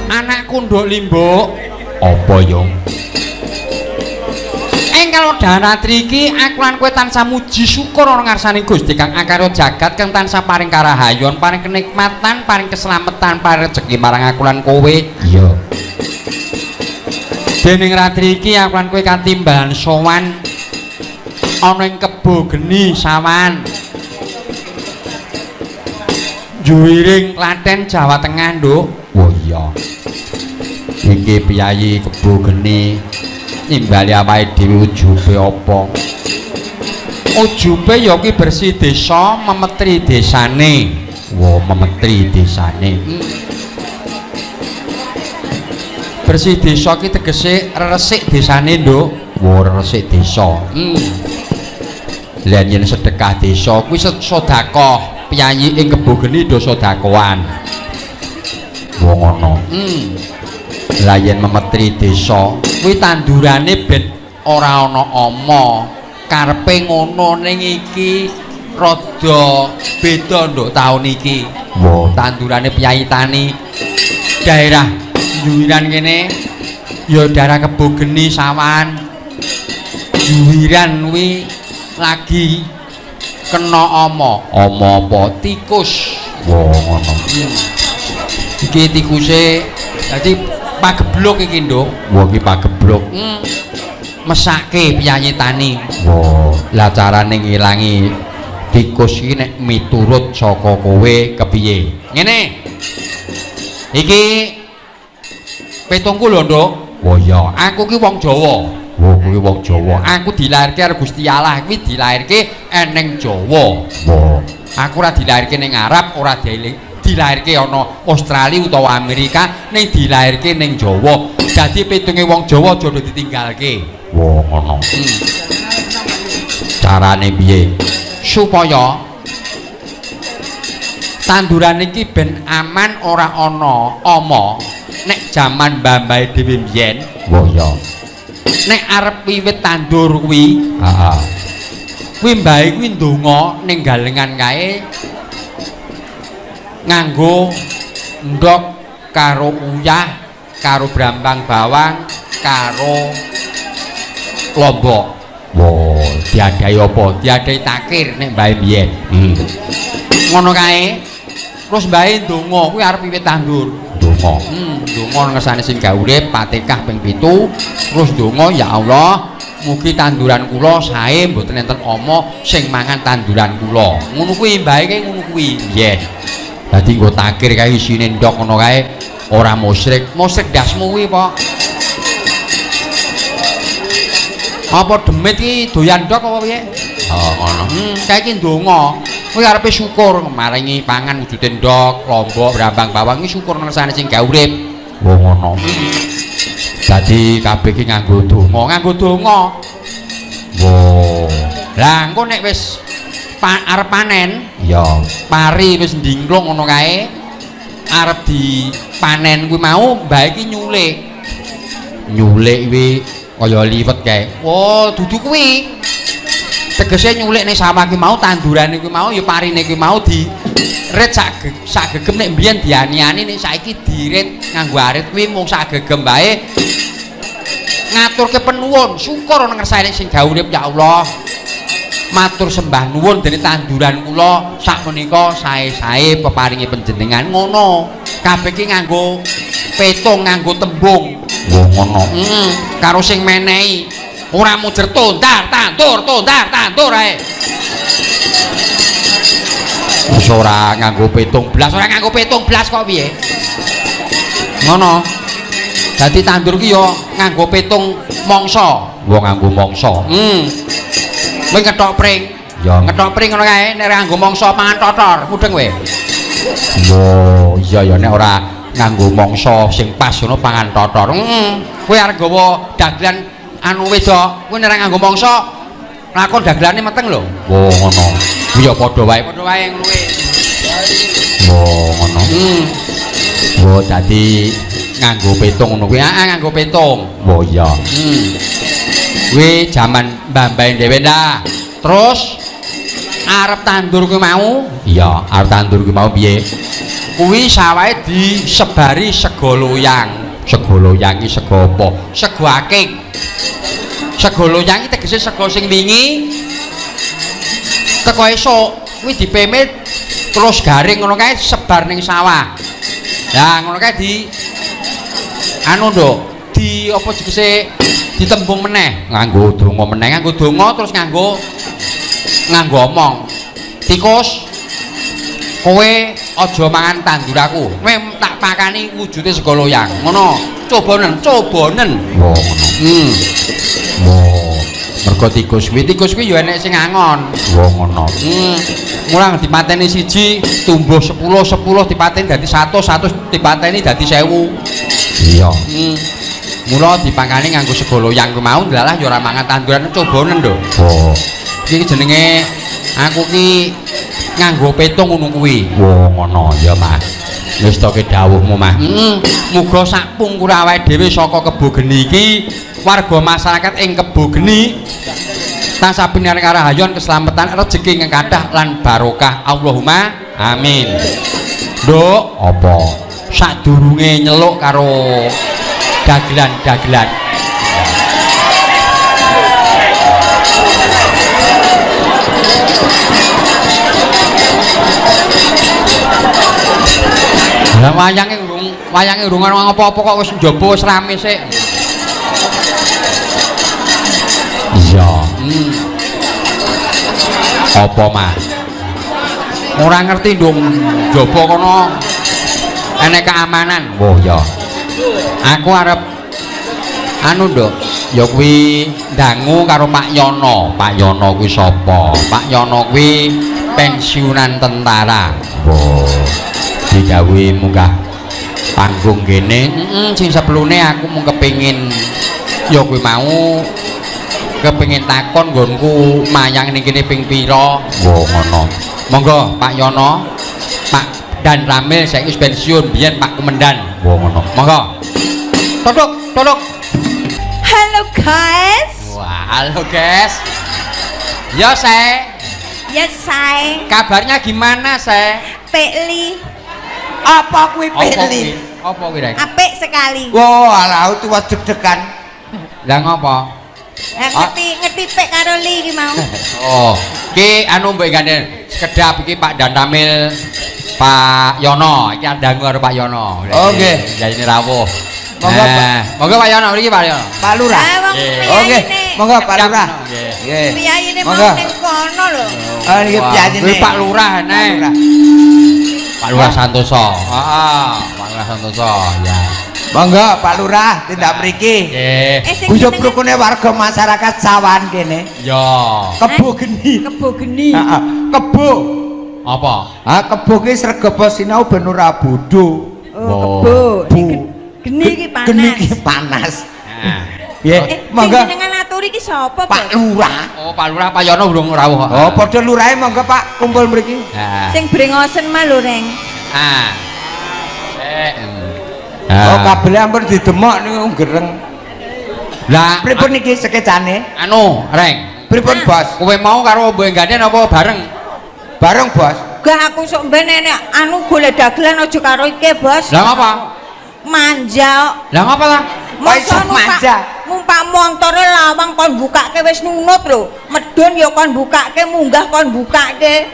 Anakku nduk limbuk. Apa yo? Engkalo Danatri iki aku lan kowe tansah muji syukur ana ngarsane Gusti Kang Akarya jagat kang tansah paring karahayon, paring kenikmatan, paring keselamatan, paring rezeki marang aku lan kowe. Iya. Dening ratri iki aku lan kowe katimbalan sowan ana ing kebo geni sawan. Juwiring Klaten Jawa Tengah, Nduk. Oh iya. Iki piyayi kebo geni nimbali awake dhewe ujube apa? Ujube ya ki bersih desa, memetri desane. Wo memetri desane. Bersih desa ki tegese resik desane, Nduk. Wo resik desa. Lan yen sedekah desa kuwi sedekah, piyayi ing kebo geni do sedakoan. Wo ngono. Lah yen memetri desa kuwi tandurane ben ora ana ama. Karepe ngono ning iki rada beda nduk taun iki. Wo tandurane Piyayi Tani daerah Juwiran kene ya daerah kebo geni sawan. Juwiran kuwi lagi kena ama. Ama apa? Tikus. Wo ngono. Iki tikuse dadi pageblok iki, Nduk. Wo iki pageblok. Mesake Piyayi Tani. Wo, lah carane ngilangi tikus iki nek miturut saka kowe kepiye? Ngene. Iki petungku lho, Nduk. Wo iya, aku ki wong Jawa. Wo kuwi wong Jawa. Aku dilairke karo Gusti Allah kuwi dilairke eneng Jawa. Wo, aku ora dilairke ning Arab, ora dilairke ana Australia utawa Amerika, ning dilairke ning Jawa. Dadi pitunge wong Jawa aja ditinggalke. Wo ngono. Carane piye? Supaya tanduran iki ben aman ora ana ama nek jaman mbah-mbah dhewe mbiyen. Wo iya. Nek arep wiwit tandur kuwi, Heeh. kuwi mbahe kuwi ndonga ning galengan kae nganggo ndok karo uyah karo brambang bawang karo lombok. Wo, diadai apa? Diadai takir nek mbahe mbiyen. Ngono kae. Terus mbahe ndonga kuwi arep wiwit tandur. Donga. Ndonga ngersane sing gawe urip Fatihah ping 7. Terus ndonga ya Allah, mugi tanduran kula sae mboten enten ama sing mangan tanduran kula. Ngono kuwi mbahe kae ngono kuwi. Nggih. Dadi nggo takir kae isine ndok ngono kae ora musyrik. Musyrik dasmu kuwi apa? Apa demit iki doyan ndok apa piye? Oh ngono. Kae iki ndonga. Kuwi arepe syukur maringi pangan wujude ndok, lombok, brambang bawang iki syukur ngersane sing gawe urip. Oh ngono. Dadi kabeh iki nganggo donga, Wo. Lah engko nek wis arep panen, iya, pari wis ndingklung ngono kae, arep dipanen kuwi mau mbah iki nyulik. Nyulik kuwi kaya liwet kae. Oh, dudu kuwi. Tegese nyulik ning sawah ki mau tandurane kuwi mau ya parine kuwi mau di ret sak gegem nek mbiyen diani-ani nek saiki diret nganggo arit kuwi mung sak gegem bae. Ngaturke penuwun, syukur ana ngersane sing gawe urip ya Allah. Matur sembah nuwun dene tanduran kula sakmenika sae-sae peparingi panjenengan ngono. Kabeh iki nganggo petung, nganggo tembung. Wo ngono. Karo sing menehi ora mujer tondar tandur ae. Wis ora nganggo petung blas, Ora nganggo petung blas kok piye? Ngono. Dadi tandur ki ya nganggo petung mangsa. Wong nganggo mangsa. Kowe ngethok pring. Ya. Ngethok pring ngono kae nek ora nganggo mangsa mangan totor, mudeng kowe. Oh, iya ya nek ora nganggo mangsa sing pas ngono pangan totor. Kowe arep gawa dagelan anu wedok, kowe nek ora nganggo mangsa lakon dagelane meteng lho. Oh, ngono. Kuwi ya padha wae. Padha wae ngono kuwi. Oh, ngono. Oh, dadi nganggo petung ngono kuwi. Nganggo petung. Oh iya. Kuwi jaman mbah-mbah dhewe ndak. Terus arep tandur kuwi mau? Iya, arep tandur kuwi mau piye? kuwi sawahe disebari sego loyang. Sego loyang iki sego apa? Sego aking. Sego loyang iki tegese sego sing wingi teko esuk kuwi dipemit terus garing ngono kae sebar ning sawah. Lah ngono kae di anu nduk, di apa tegese ditembung meneh Nganggo donga meneh. nganggo donga terus nganggo omong. Tikus kowe aja mangan tanduraku. Kowe tak pakani wujude sego loyang. Ngono. Cobanen. Wah, ngono. Wah, mergo tikus Tikus kuwi ya enek sing angon. wah ngono. Mulang dipateni siji tumbuh 10 dipateni dadi 100 dipateni dadi 1000. Iya. Mula dipangani nganggo sego loyang ku mau ndalah ya ora mangan tanduran cobanen lho. Wah. Iki jenenge aku ki nganggo petung ngono kuwi. Wah, ngono ya, Mas. Wis to ke dawuhmu, Mas. Muga sak pungkur awake dhewe saka Kebo Geni iki warga masyarakat ing Kebo Geni tansah pinaring karahayon keselamatan rejeki ingkang kathah lan barokah Allahumma amin. Nduk, Apa? sadurunge nyeluk karo dagelan-dagelan. Lah wayange urung ana apa-apa kok wis njaba wis rame sik. Iya. Apa, Mas? Ora ngerti ndung njaba kono enek keamanan. Oh ya. Aku arep anu nduk, ya kuwi ndangu karo Pak Yono. Pak Yono kuwi sapa? Pak Yono kuwi pensiunan tentara. Oh. Digawe munggah panggung kene. Sing seplune aku mung kepengin ya kuwi mau kepengin takon nggonku mayang ning kene ping pira. Oh, ngono. Monggo Pak Yono, Pak Dan Ramil saiki wis pensiun, biyen Pak Komandan. Oh, ngono. Monggo. Todok. Halo guys. Wah, halo guys. Ya, saya. Ya saya Kabarnya gimana, saya? Peli. Apa kuwi peli? Apa kuwi, Rek? Apik sekali. Wah, alah itu wis deg-degan. Lah ngopo? Ngerti pek karo Li iki mau. Oh, ki anu mbok gandeng sekedap iki Pak Dan Ramil, Pak Yono, iki andangu karo Pak Yono. Oh, nggih. Jaine rawuh. Monggo, Monggo Pak Yono mriki Pak Yono. Pak Lurah. Wong Oke, monggo Pak Lurah. Nggih. Nggih. piyayine mau Monggo. ning kono lho. Ah niki Wah, piyayine. kuwi Pak Lurah Pak neh. Lurah. Pak Lurah Santoso. Heeh, Pak Lurah Santoso, ya. Monggo Pak Lurah tindak mriki. Nggih. Sing Guyub jenenge rukune warga masyarakat Sawan kene. Ya. Kebo Geni. Kebo Geni. Heeh, kebo. Apa? Ah, kebo ki sregep sinau ben ora bodho. Oh, kebo. Geni iki panas. Geni ki panas. Nah. Nggih, Monggo. monggo Jenengan aturi iki sapa, Pak Lurah. Oh, Pak Lurah, Pak Yono urung rawuh. Oh, padha lurahe monggo Pak kumpul mriki. Nah. Sing brengosen mah lho, Reng. Ah. Oh, kabele ampun didemok niku gereng. Lah, Pripun niki sekecane? anu, Reng. Pripun, Bos? Kowe mau karo Mbok Ganden apa bareng? Bareng, Bos. Gak aku sok ben enek anu golek dagelan aja karo iki, Bos. Lah apa? Manja. Lah ngapa lah? Kok iso manja? Numpak montore lawang kon bukake wis nunut lho. Medun ya kon bukake, munggah kon bukake.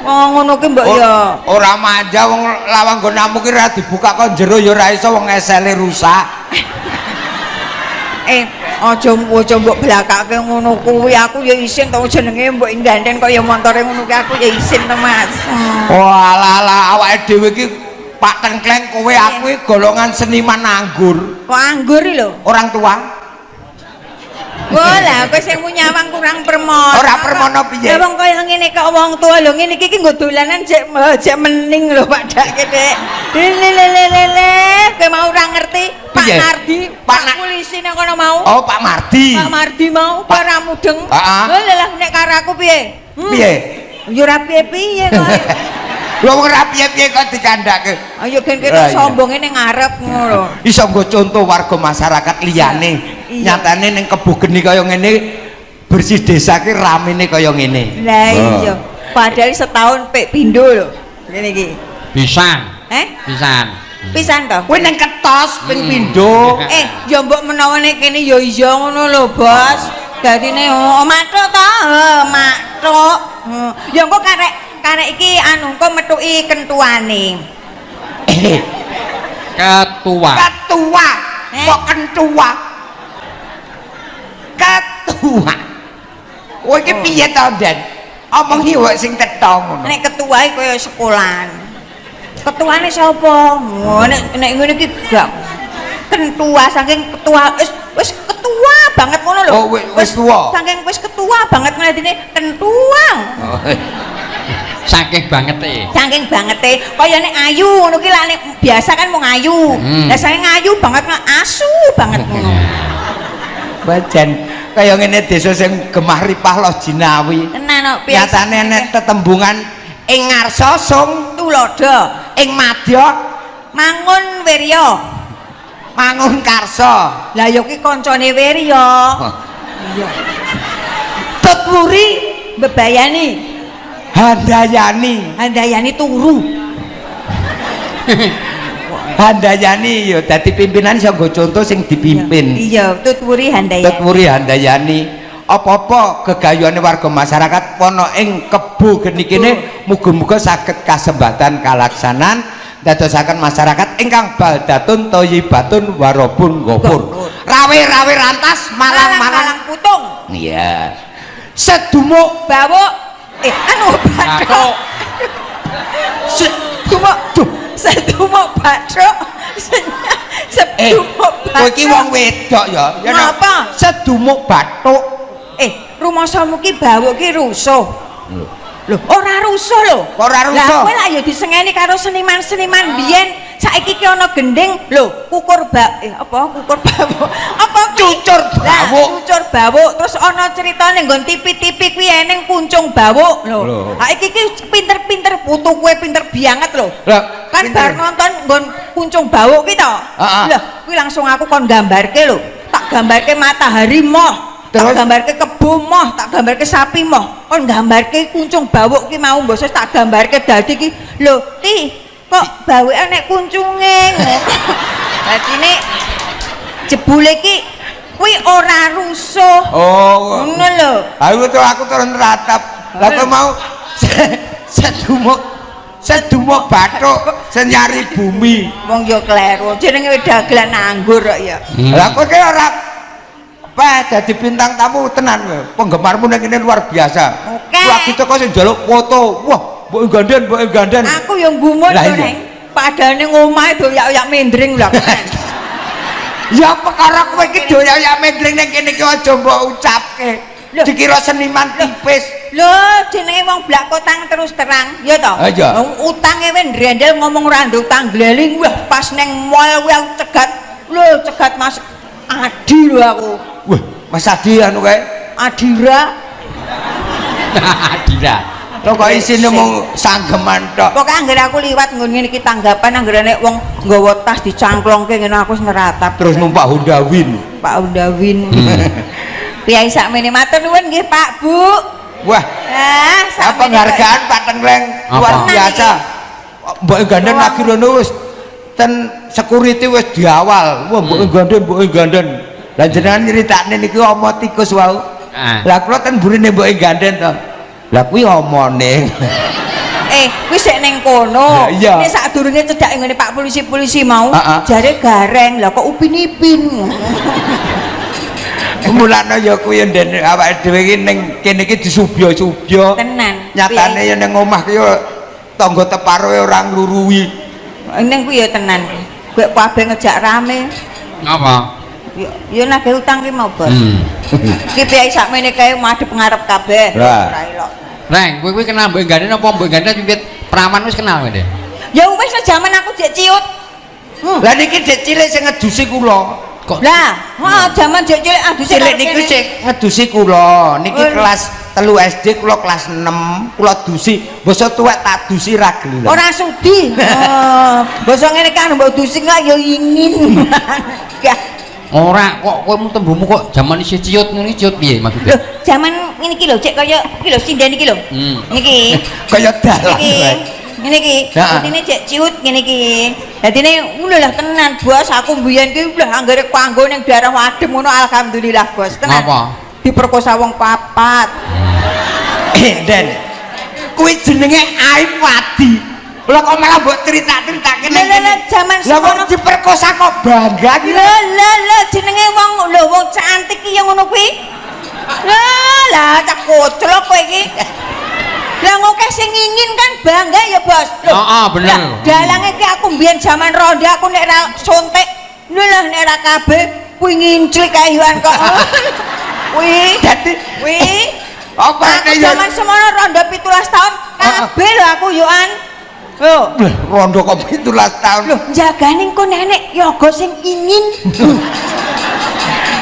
Oh ngono ki mbok ya. Ora manja wong lawang nggon namu ki ora dibuka kok jero ya ora iso wong esele rusak. Aja mbok blakake ngono kuwi aku ya isin to jenenge mbok gandeng kok ya montore ngono ki aku ya isin to Mas. Walah awake dhewe ki Pak Tengkleng kowe aku ki golongan seniman anggur. Kok anggur iki lho. Orang tua. Wah lah kowe sing nyawang kurang permono. Ora permono piye? Ya wong kaya ngene kok wong tua lho ngene iki nggo dolanan jek mening lho Pak Dak Gede. Lelelelele kowe mau ora ngerti Pak Piye? Nardi, Pak Pak polisi nang kono mau. Oh, Pak Mardi. Pak Mardi mau Pak- ora mudeng. Heeh. Lha lah nek karo aku piye? Piye? Ya ora piye-piye kok. Lho wong ora piye-piye kok dikandhake. Ayo gen Ah, kene iya. sombonge ning ngarep ngono. Iso nggo contoh warga masyarakat liyane. Iya. Nyatane ning Kebo Geni kaya ngene bersih desa ki ramene kaya ngene. Lah iya. Padahal setahun pek pindho lho. Ngene iki. Pisan. Pisan. Pisan to. Kuwi ning ketos ping pindho. Ya mbok menawa nek kene ya iya ngono lho, Bos. Dadine mathuk to, mathuk. Ya engko karek iki anu engko methuki kentuane. Ketua. Ketua. Kok kentua? Ketua. Kowe iki piye to, Den? Omongi wae sing tetho ngono. Nek ketua iki kaya sekolahan. Ketuane sapa? Nek ngene iki gak kentua saking ketua wis ketua banget ngono lho. Oh, wis tuwa. Saking wis ketua banget ngene kentua. Saking bangete. Saking bangete kaya nek ayu ngono ki lak nek biasa kan mung ayu. Lah saking ayu banget asu banget ngono. Bajan kaya ngene desa sing gemah ripah loh jinawi. Tenan kok Nyatane nek tetembungan ing ngarsa sung tulodo, ing madya mangun wirya, mangun karsa. lah yo ki kancane wirya. Iya. Tutwuri bebayani, handayani turu. Handayani yo dadi pimpinan iso nggo contoh sing dipimpin. Iya, tutwuri handayani. Tutwuri handayani. Apa-apa gegayuhane warga masyarakat ana ing Kebo Geni kene muga-muga saged kasembatan kalaksanan dadosaken masyarakat ingkang baldatun thayyibatun warabun ghafur. Rawe-rawe rantas malang-malang putung. Iya. Sedumuk Bawuk bathuk. Sedumuk bathuk. Sedumuk bathuk. Kowe iki wong wedok ya. Napa? Sedumuk bathuk. Rumasamu ki bawuk ki rusuh. Lho, ora rusuh lho. Ora rusuh. Lah kowe lak ya disengeni karo seniman-seniman biyen. Saiki ki ana gending lho, kukur kukur bawuk. Apa cucur bawuk? Cucur bawuk. Terus ana critane nggon tipi-tipi kuwi eneng kuncung bawuk lho. Ha iki ki pinter-pinter putu kowe pinter banget lho. Kan bar nonton nggon kuncung bawuk ki to. Lah, kuwi langsung aku kon gambarke lho. Tak gambarke matahari moh. Tak gambarke kebo moh, tak gambarke sapi moh. Kon gambarke kuncung bawuk ki mau mbok tak gambarke dadi ki. Lho, Ti, kok bawuke nek kuncunge. Dadine jebule ki kuwi ora rusuh. Oh. Ngono lho. Aku turun ratap. Lah kowe mau sedumuk bathuk senyari bumi. Wong ya kleru. Jenenge dagelan anggur kok ya. Lah kowe ki ora dadi bintang tamu tenan kowe. Penggemarmu ning kene luar biasa. Oke. Lagi teko sing njaluk foto. Wah, mbok ganden. Aku yang gumun to neng. Padane ngomahe doyak-oyak mendring lho. Ya perkara kowe iki doyak-oyak mendring ning kene iki aja mbok ucapke. Dikira seniman tipis. Lho, jenenge wong blak kotang terus terang, ya to? Wong utange wis ndrendel ngomong ora nduk tangleling. Wah, pas neng mall kuwi cegat. Lho, cegat Mas Adi lho aku. Wah, Mas Adi anu kae. Adira. Adira. Lho kok isine mung sanggeman tok. Pokoke anggere aku liwat nggon ngene iki tanggapan anggere nek wong nggawa tas dicangklongke ngene aku wis neratap. Terus numpak Honda Win. Pak Honda Win. Piyai sakmene matur nuwun nggih Pak Bu. Wah. Apa penghargaan Pak Tengkleng luar biasa. Mbok gandeng lagi rono wis ten security wis diawal. Wah, mbok gandeng. Lah jenengan nyritakne niki oma tikus wau. Lah kula ten burine mbok gandeng to. Lah kuwi omone. Wis sik ning kono. Nek sadurunge cedhak ngene Pak polisi-polisi mau jare gareng. Lah kok upin-ipin. Mulane ya kuwi ndene awake dhewe iki ning kene iki disubya-subya. Tenan. Nyatane ya ning omah ki tangga teparoe ora ngluruhi. Ning kuwi ya tenan. Gue kabeh ngejak rame. Apa? Ya nagih utang ki mau, Bos. Ki piyai sakmene kae madhep ngarep kabeh. Ora elok. Reng, kowe kenal Mbok Ganden apa Mbok Ganden pimpin praman wis kenal kowe, Dek? Ya wis jaman aku jek ciut. Lah niki dek cilik sing ngedusi kula. Kok lah, jaman jek cilik adusi cilik niku sing ngedusi kula. Niki kelas 3 SD kula kelas 6 kula dusi. Basa tuwek tak dusi ra gelem. Ora sudi. Basa ngene kan mbok dusi kok ya ingin. Ora kok kowe tembungmu kok jaman isih ciut ngene ciut piye maksudnya? Lho, jaman ngene iki lho cek kaya iki lho sinden iki lho. Niki. Kaya dalan. ngene iki. Dadine cek ciut ngene iki. Dadine ngono lah tenan, Bos. Aku mbiyen ki lho anggere kanggo ning daerah Wadem ngono alhamdulillah, Bos. Tenan. Apa? Diperkosa wong 4. Den. Kuwi jenenge aib wadi. Lha kok malah mbok cerita-critakne. Lha jaman semono diperkosa kok bangga ki. Lha jenenge wong lho wong cantik ki ya ngono kuwi. Lah cak koclok kowe iki. Lah ngoke sing ingin kan bangga ya, Bos. Heeh, bener. Dalange ki aku mbiyen jaman ronda aku nek ra sontek. Lho lah nek ra kabeh kuwi nginclik kayuan kok. Kuwi Dadi kuwi apa aku jaman semono ronda 17 tahun kabeh lho aku yoan. Lho, rondo kok 17 tahun. lho jagane engko nenek yoga sing ingin.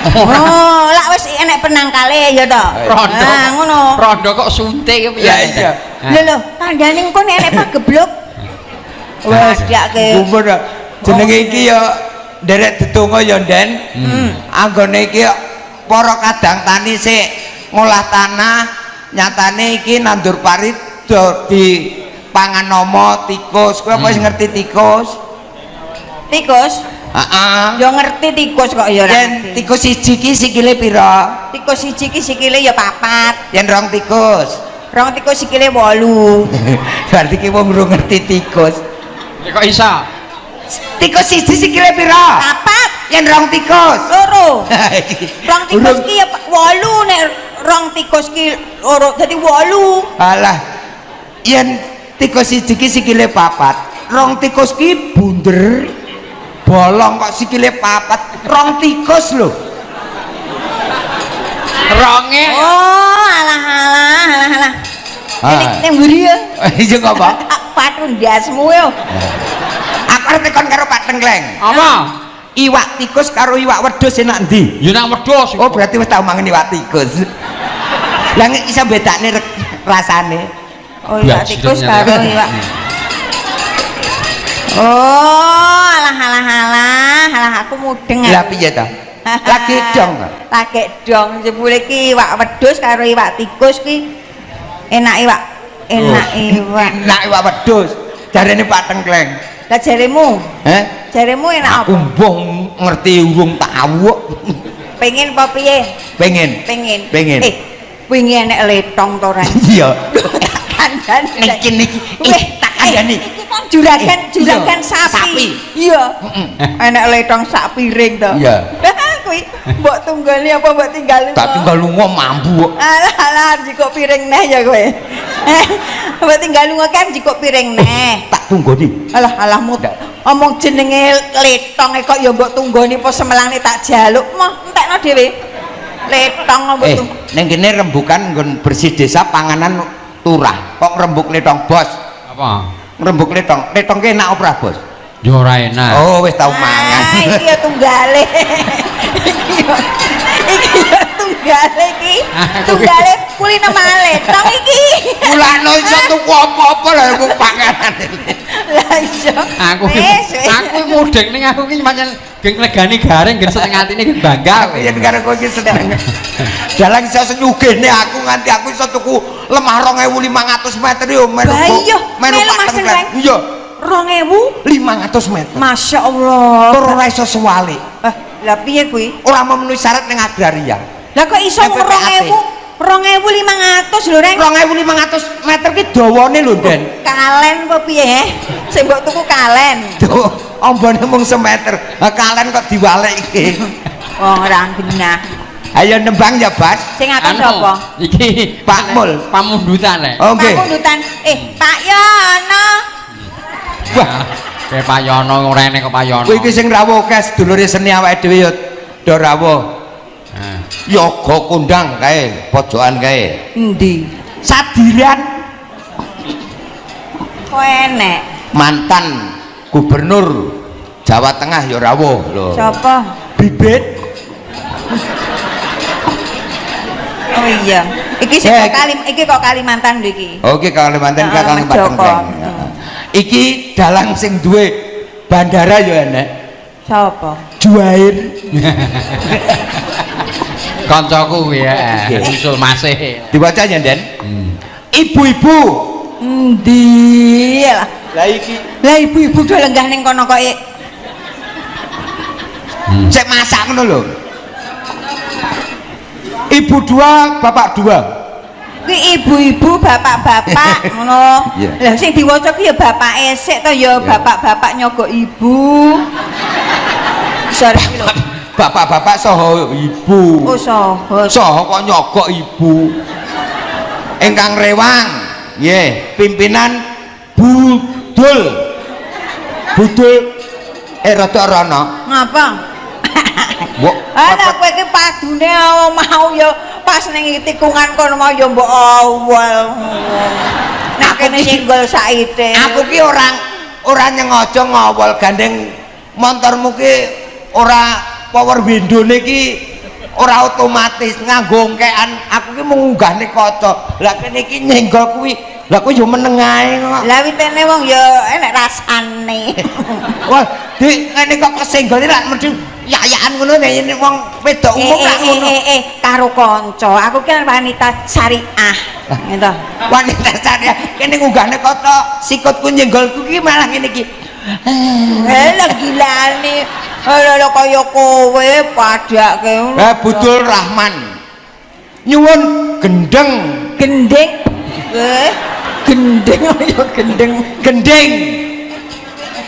Oh, lak wis enek penangkale ya to. Rondo. Nah, ngono. Rondo kok suntik ya. Iya. Lho, tandane engko nenek pageblok. Wes diake. Gumun jenenge iki ya nderek dedonga ya, Den. Anggone iki para kadang tani sik ngolah tanah, nyatane iki nandur parit do di pangan nomo tikus. Kowe apa wis ngerti tikus? Tikus? Heeh. Ya ngerti tikus kok ya ora. Yen tikus siji ki sikile pira? Tikus siji ki sikile ya 4. Yen rong tikus. Rong tikus sikile 8. Berarti ki wong ora ngerti tikus. Ya kok iso? Tikus siji sikile pira? 4. Yen rong tikus. Loro. Rong tikus ki ya 8 nek rong tikus ki loro dadi 8. Alah. Yen tikus siji ki sikile 4. Rong tikus ki bunder. Bolong kok sikile 4. Rong tikus lho. Ronge. Oh, alah. Ning mburi ya. Iya kok, Pak? Patun ndasmu yo. Aku arep tekon karo Pak Tengkleng. Apa? Iwak tikus karo iwak wedhus enak ndi? Ya nang wedhus. Oh, berarti wis tau mangan iwak tikus. Lah nek iso bedakne rasane. Oh, iwak tikus karo iwak. Oh, alah aku mudeng. Lah piye ta? Lagi dong. Lagi dong jebule ki iwak wedhus karo iwak tikus ki enak iwak. Enak iwak wedhus. Jarene Pak Tengkleng. Lah jaremu? Jaremu enak apa? Aku mbong ngerti urung tawuk. Pengen apa piye? Pengen. Wingi enek letong to ora? Iya. Kandhane niki tak kandhani. Juragan sapi. Iya. Enek letong sak piring to. Iya. Kuwi mbok tunggoni apa mbok tinggal lunga? Tak tinggal lunga mambu. Alah jikok piring neh ya kowe. Mbok tinggal lunga kan jikok piring neh. Tak tunggoni. Alah omong jenenge letong kok ya mbok tunggoni apa semelange tak jaluk moh entekno dhewe. Letong mbok ning kene rembukan nggon bersih desa panganan turah. Kok rembuk letong, Bos? Apa? Rembuk letong. Letong ki enak ora, Bos? Ya ora enak. Oh, wis tau mangan. Iki ya tunggale. Iki ya tunggale iki. Tunggale kulino letong iki. Kulano iso tuku apa-apa lha kok panganan. Lah iya. Aku mudeng ning aku ki pancen geng legani garing gen setengah atine gen bangga. Yen karo kowe iki seneng. Dalang iso nyugihne aku nganti aku iso tuku lemah 2500 meter yo melu. Melu Mas Tengkleng. Iya. 2500 meter. Masya Allah. Tur ora iso suwali. Lah piye kuwi? Ora memenuhi syarat ning agraria. Lah kok iso 2500 lho, Reng? 2500 meter ki dawane lho, Den. Kalen apa piye? Sing mbok tuku kalen. Tuh, ombone mung semeter. Kalen kok diwalek iki. Wong ora genah. Ayo nembang ya, Bas. Sing akan sapa? Iki Pak Mul, pamundutan lek. Oh, nggih. Pamundutan. Pak Yono. Wah, kayak Pak Yono rene kok Pak Yono. Kowe iki sing rawuh kes dulure seni awake dhewe ya do rawuh. Yoga kondang kae, pojokan kae. Endi? Sadiran. Kok enek? Mantan gubernur Jawa Tengah ya rawuh lho. Sapa? Bibit. Oh iya. Iki kok Kalimantan lho iki. Oke, Kalimantan Kakang Tengkleng. Iki dalang sing duwe bandara ya enek. Sapa? Juair. Kancaku ya, usul masih. Diwaca ya, Den. Ibu-ibu. Endi lah. Lah ibu-ibu do lenggah ning kono kok. Cek masak ngono lho. Ibu dua, bapak dua. Kuwi ibu-ibu, bapak-bapak ngono. Lah sing diwaca ki ya bapake sik to ya bapak-bapak nyogok ibu. Sorry lho. Bapak-bapak saha ibu. Oh saha. Saha kok nyogok ibu. Ingkang rewang, nggih, pimpinan Budul. Budul rada rono. Ngapa? Mbok ana kowe iki padune mau ya pas ning tikungan kono mau ya mbok awal. Nek kene singgol saite. Aku ki ora nyengaja ngawol gandeng montormu ki ora power window-ne ki ora otomatis nganggo ngkekan. Aku ki munggahne kaca. Lah kene iki nyenggol kuwi. Lah kok yo meneng ae kok. Lah witene wong ya enek rasane. Wah, Dik, ngene kok kesenggol iki lak mesti yayakan ngono nek wong wedok umum lak ngono. Karo kanca. Aku ki wanita syariah. Gitu. Wanita syariah kene ngunggahne kaca, sikutku nyenggolku ki malah ngene iki. Lah gilane. Lha kaya kowe padake. Budul Rahman. Nyuwun gendeng. Gendeng. Gendeng ya gendeng. Gendeng.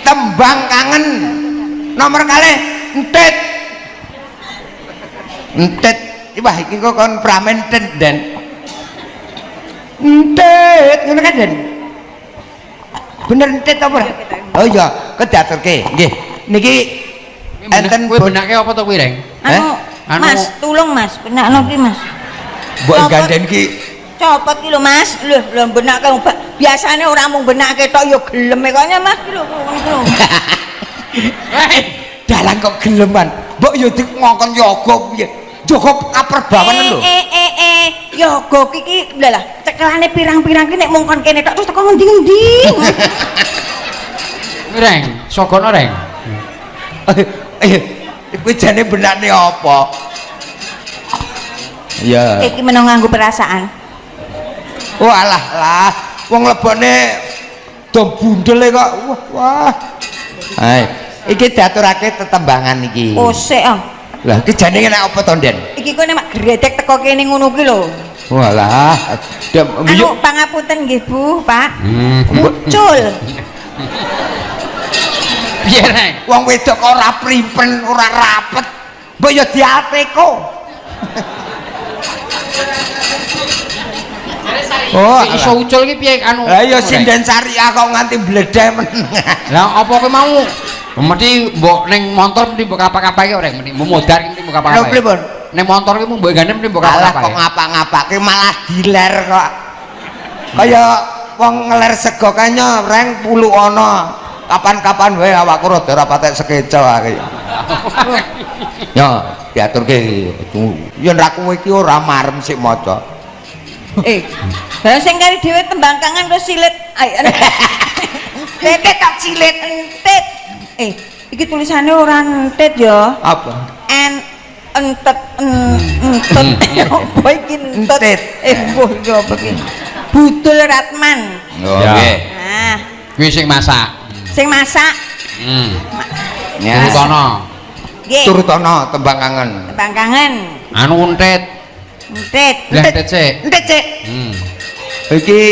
Tembang kangen. Nomor kalih entit. Entit. Wah iki kok kon pramen entit Den. Entit ngono kan Den. Bener entit apa? Oh iya, kedaturke. Nggih. Niki enten kowe benake apa to kuwi, Reng? Anu, Mas, tulung Mas, benakno ki Mas. Mbok gandhen ki copot ki lho Mas. Lho benake biasane ora mung benake tok ya gelem kok Mas ki lho. Dalan kok geleman. Mbok yo ngongkon yoga piye? Yoga kaperbawan lho. Yoga ki lah cekelane pirang-pirang ki nek mung kon kene tok terus teko ngendi-endi. Reng, sogono Reng. Kuwi jane benake apa? Ya. Iki meneng nganggo perasaan. Oh alah lah, wong lebone do bundele kok. Wah. Hai, iki diaturake tetembangan iki. Oh sik ah. Lah iki jane nek apa to, Den? Iki kok nek gredek teko kene ngono ki lho. Walah. Anu pangapunten nggih Bu, Pak. Muncul. Piye Reng? Wong wedok ora primpen, ora rapet. Mbok ya diateko. Oh, iso ucul ki piye anu? Lah ya sinden syariah kok nganti bledhe meneng. Lah apa kowe mau? Mesti mbok ning motor mesti mbok kapak-kapake Reng, mesti modar mesti mbok kapak-kapake. Lho pripun? Ning motor ki mbok gandeng mesti mbok kapak-kapake. Kok ngapa-ngapake malah diler kok. Kaya wong ngeler sego kanya Reng pulu ana. Kapan-kapan wae awakku rada ora patek sekeca wae. Ya, diaturke. Ya nek kowe iki ora marem sik maca. Lah sing kari dhewe tembang kangen terus silit. Tetet tak silit entit. Iki tulisane ora entit ya. Apa? Entet. Apa iki entit? Mbuh yo apa iki? Budul Ratman. Oh nggih. Nah, Kuwi sing masak. sing masak. Ya. Turutono. Nggih. Turutono tembang kangen. Tembang kangen. Anu untet. Entit. Lah entet sik. Entit sik. Iki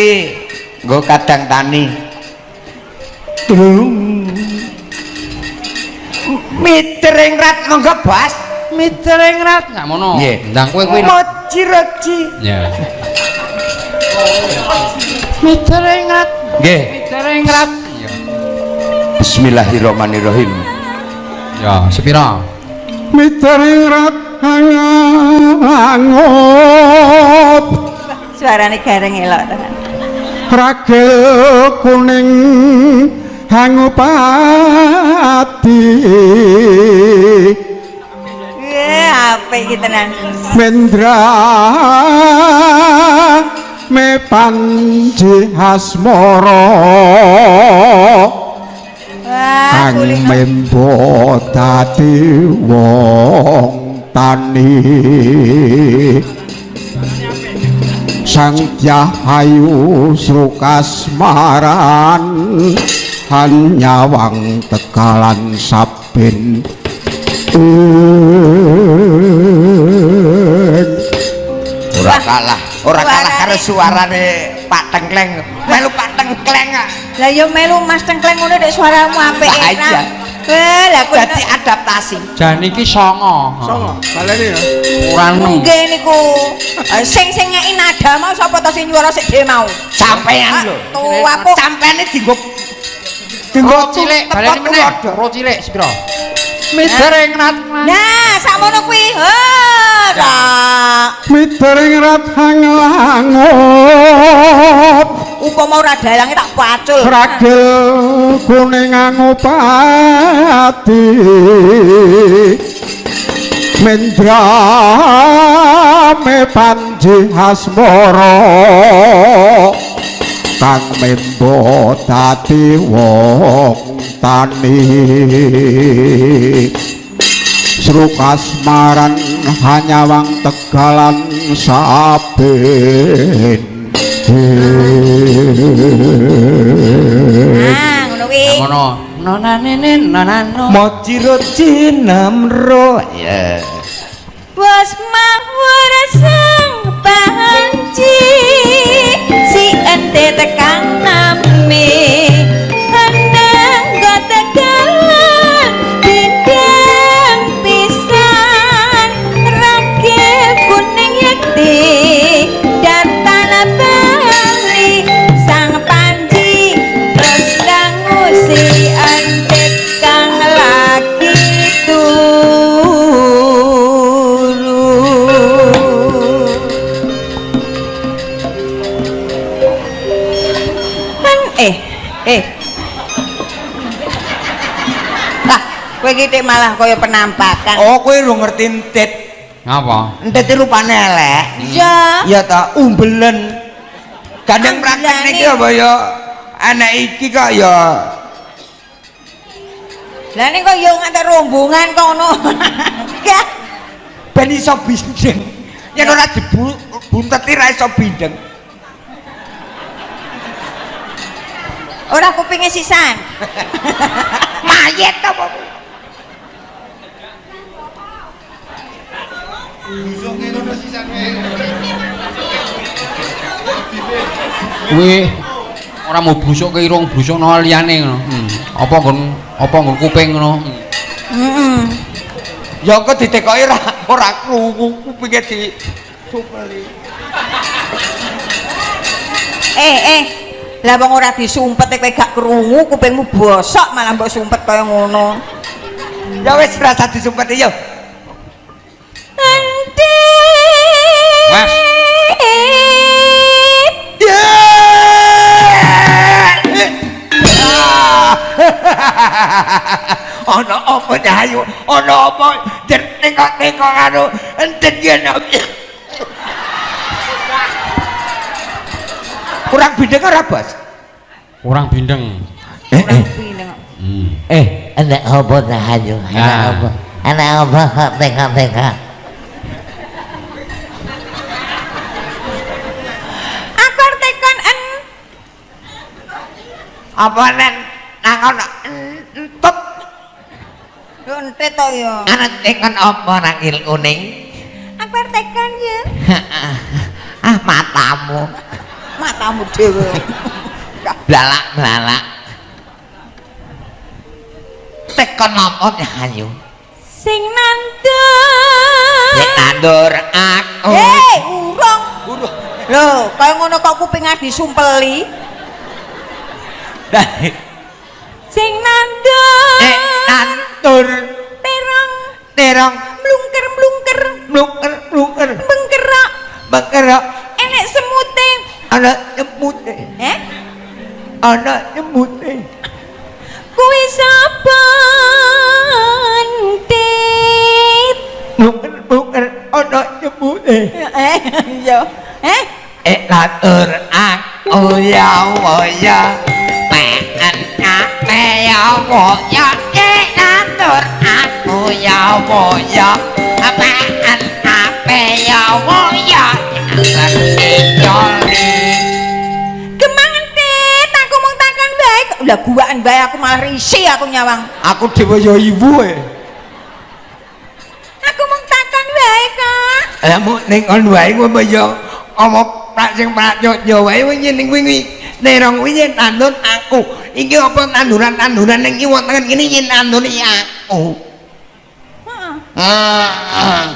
nggo kadang tani. Mitering rat monggo Bas. Mitering rat gak mono. Nggih. Ndang kowe kuwi. Moji-roji. Ya. Mitering rat. Nggih. Mitering rat. Bismillahirrahmanirrahim. Ya, sepira? Mitering rat hangot Suarane gareng elok tenan. ragil kuning hangupati Apik iki tenan. mendra me panji hasmara Wah, ang kulit. membo dadi wong tani sang Tyahayu Sukasmaran nyawang Tegalan saben ora kalah karo suarane Pak Tengkleng melu Pak Tengkleng lah yo melu Mas Tengkleng ngono nek suaramu apik enak lah kuwi dadi adaptasi jan iki songo balene ya ora nggih niku sing ngeki nada mau sapa to sing nyuara sik dhewe mau sampean lho tuwaku sampene dienggo cilik baleni meneh ro cilik sepiro midering rat nah sakmono kuwi midering rat hangelangot upama ora dalange tak pacul ragil kuning ngupati mendra me panji asmara kang membo dadi wong tani Sruk asmaran hanyawang Tegalan saben ngono kuwi ngono nonane nonano mojiro jinamro ya was mawar sang panci si ente tekan nami andang go Tegalan bidang pisan rakit kuning yakti dan tanah Bali sang panci rendang si ente kang lagi kowe iki malah kaya penampakan. oh kowe ora ngerti entit ngapa entit rupane elek iya iya ta umbelen gandeng praktek niki apa ya anak iki kok ya lah nek kok yo ngantek rombongan kono ya ben iso bindeng yen ora dibunteti ra iso bindeng ora kupinge sisan mayit apa kuwi ora mau blusuk ke irung blusuk no liyane ngono apa nggon kuping ngono heeh ya kok ditekoki ora krungu kupinge di supeli lah wong ora disumpet kowe gak krungu kupingmu bosok malah mbok sumpet kaya ngono ya wis rasa disumpet ya Mas ana apa Cahayu ana apa tengok-tengok karo entet yen kurang bindeng ora bos kurang bindeng Anak apa Cahayu? Anak apa kok tengok-tengok? aku tekan apa nen nang ana entut yo entet to yo Anak tekan apa nang il kuning? aku tekan ya Matamu dhewe blalak-blalak. Tekan apa Cahayu? sing nandur Nek nandur aku. urung lho kaya ngono kok kupingan disumpeli sing nandur nandur terong mlungker bengkerak enek semute ana nyemute ana nyemute kuwi sapa entit mlungker ana nyemute iya Nandur aku ya ya. Pen ya ya. Nandur aku ya ya. Pen ya ya. Kemangan entit aku mung takon bae lah guaan bae aku malah risih aku nyawang. Aku dhewe ya ibu e. Aku mung takon wae kok. Lah mu ning on wae kowe ya omong prak sing prak yo wae ning wingi nerong wingi tandun aku. Iki apa tanduran-tanduran ning kiwa tengen kene yen tandun aku. Heeh.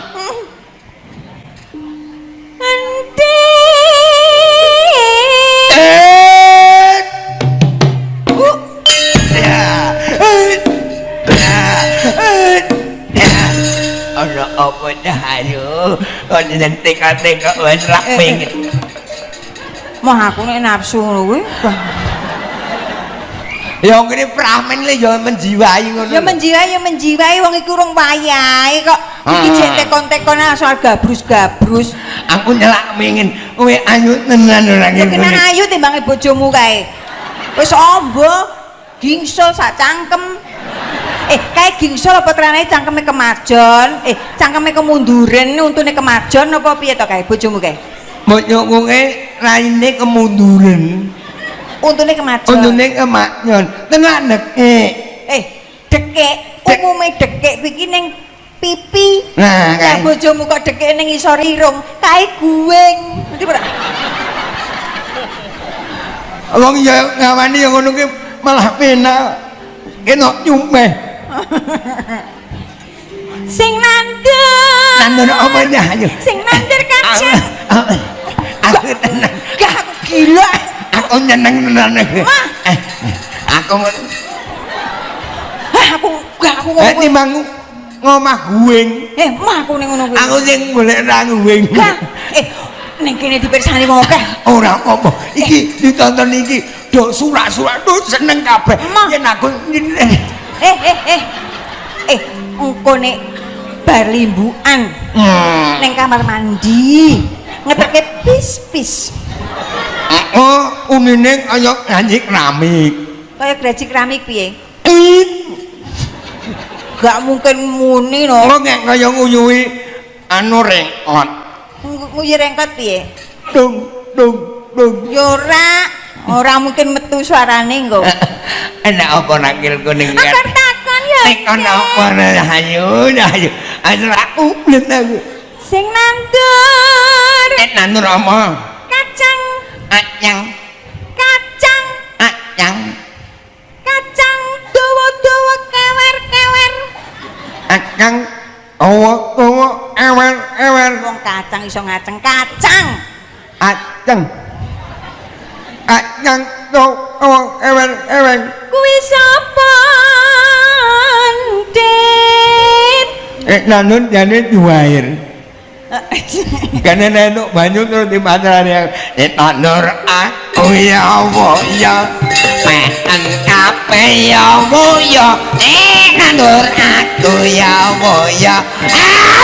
Ana apa dah ayo kon teka-teka wis rak pengin. Mah aku nek nafsu ngono kuwi. Ya ngene pramen le ya menjiwai ngono. Ya menjiwai wong iku urung wayahe kok. Iki jek tekon-tekon soal gabrus-gabrus. Aku nyelak pengin kowe ayu tenan ora ngene. Kena ayu timbange bojomu kae. Wis ombo, gingsul sak cangkem. Kae gingsul apa terane cangkeme kemajon? Cangkeme kemunduran untune kemajon apa piye to kae bojomu kae? Bojomuke raine kemunduran. Untune kemajon. Untune kemajon. Tengah dekek. Dekek, umume dekek iki ning pipi. Nah, kae. Bojomu kok dekek ning isor irung, kae guwing. Ngerti ora? Wong ya ngawani ya ngono ki malah penak. Kena nyumpeh. Sing nandur. Nandur apa dah ayo. Sing nandur kacang. Aku tenang. Gak aku gila. Aku nyeneng tenan iki. Aku aku ngomong. timbang ngomah guwing. Mah aku ning ngono kuwi. Aku sing golek ra guwing. Gak. Ning kene dipirsani wong akeh. Ora apa. Iki ditonton iki do surak-surak do seneng kabeh. Yen aku engko nek bar limbukan ning kamar mandi ngeteke pis-pis. Unine kaya nyanyi keramik. Kaya graji keramik piye? Gak mungkin muni no. Kok nek kaya nguyuhi anu rengkot. Nguyi rengkot piye? Dung dung dung. Yo ora mungkin metu suarane engko. Enak apa nakilku ning Apa takon ya? nek ana apa ayo. Ayo aku blet aku. Sing nandur. Nandur apa? Kacang. Kacang dawa-dawa kewer-kewer. Kacang dawa ewer-ewer. Wong kacang iso ngaceng kacang. Kacang dawa ewer-ewer. Kuwi sapa? Dit. Nanun jane duair. Karena nenuk banyu terus dimatrane tanur aku ya Allah ya pengen kabeh ya Allah ya tanur aku ya Allah ya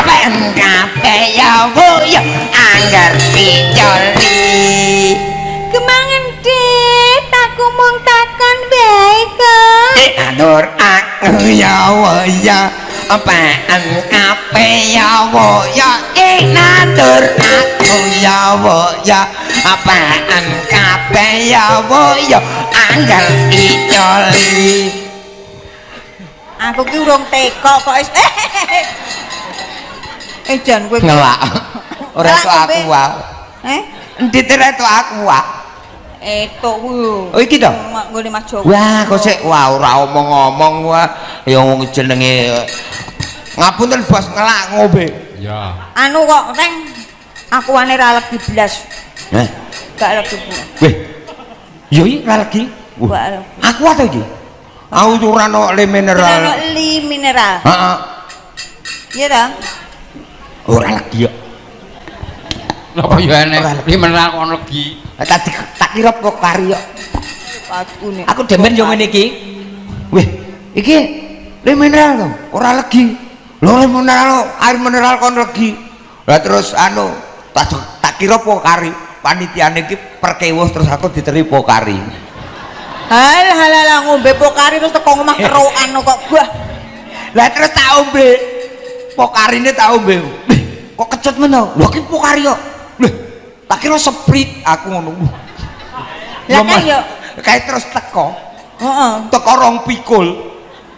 pengen kabeh ya Allah ya anggar picoli Kemangen Dit, aku mung takon wae kok. tanur aku ya Allah ya pengen kabeh ya Allah ya natur aku ya wo ya apaan kabeh ya wo ya anggal icoli Aku ki urung teko kok wis jan kowe ngelak ora tok aku wae nditer tok aku wae etok kuwi oh iki to nggone Mas Joko wah kok sik wah ora omong-omong wae ya wong jenenge ngapunten bos ngelak ngombe ya anu kok Reng aku ane ra legi blas gak legi weh yo iki ra legi aku wae iki aku ora ono le mineral ono li mineral heeh iya ta ora legi yo napa yo enek li mineral kok legi tak kira kok kari yo aku demen yo ngene iki weh iki le mineral to ora legi lho le mineral air mineral kon legi lah terus anu tak kira pokari panitiane iki perkewus terus aku diteri pokari hal ngombe pokari terus teko omah kerokan kok gua lah terus tak ombe pokarine tak ombe kok kecut men to lho iki pokari kok lho tak kira sprit aku ngono lah kan yo kae terus teko Heeh. Teko 2 pikul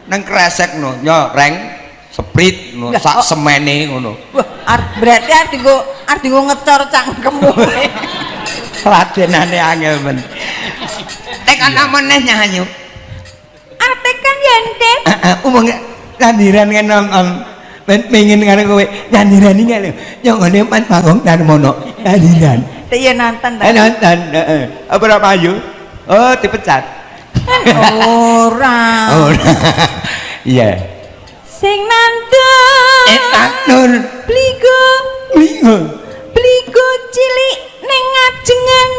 nang kresek no, nyoreng sprit no, Lah, sak oh. semene ngono. Wah, berarti arep dienggo ngecor cangkemmu. Ladenane angel men. Nek ana meneh nyanyi. Arep tekan ya, Ndek. Umum nyandiran kan nonton pengen karo kowe nyandiran iki lho. Yo ngene pan panggung Darmono nyandiran. Iya nonton ta. Nonton heeh. Apa ora payu? Oh, dipecat. Ora. Ora. Iya. Sing nandun. Tanur. Bligo. Niku. Bligo cilik ning ngajengan.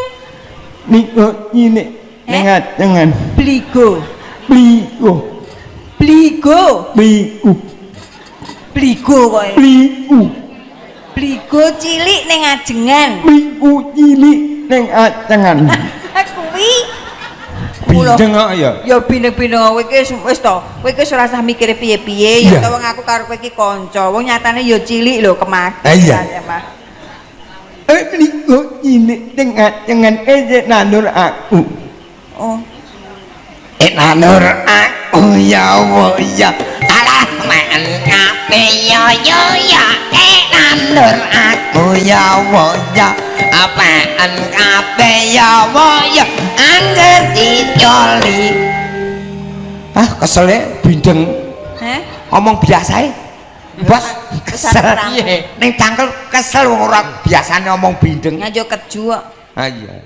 Niku nyine. Nengat jangan. Bligo. Bliku. Bligo. Bliku. Bligo kowe. Bliku. Bligo cilik ning ngajengan. Bliku cilik ning acengan. Kuwi Bindeng kok ya. ya bindeng-bindeng kowe iki wis to. Kowe iki ora usah mikir piye-piye ya to wong aku karo kowe iki kanca. Wong nyatane ya cilik lho kemaki. Iya. Bliku cilik ning acengan nanur aku. Oh. Nanur aku ya wo ya. Alah men ngape yo yo ya nandur Aku ya wo ya. apaan kape ya wo ya angger dicoli. Ah kesele bindeng Heh? ngomong biasa bos kesel Kesel. ning cangkel kesel wong ora biasane ngomong bindeng Ngajo keju kok. ah iya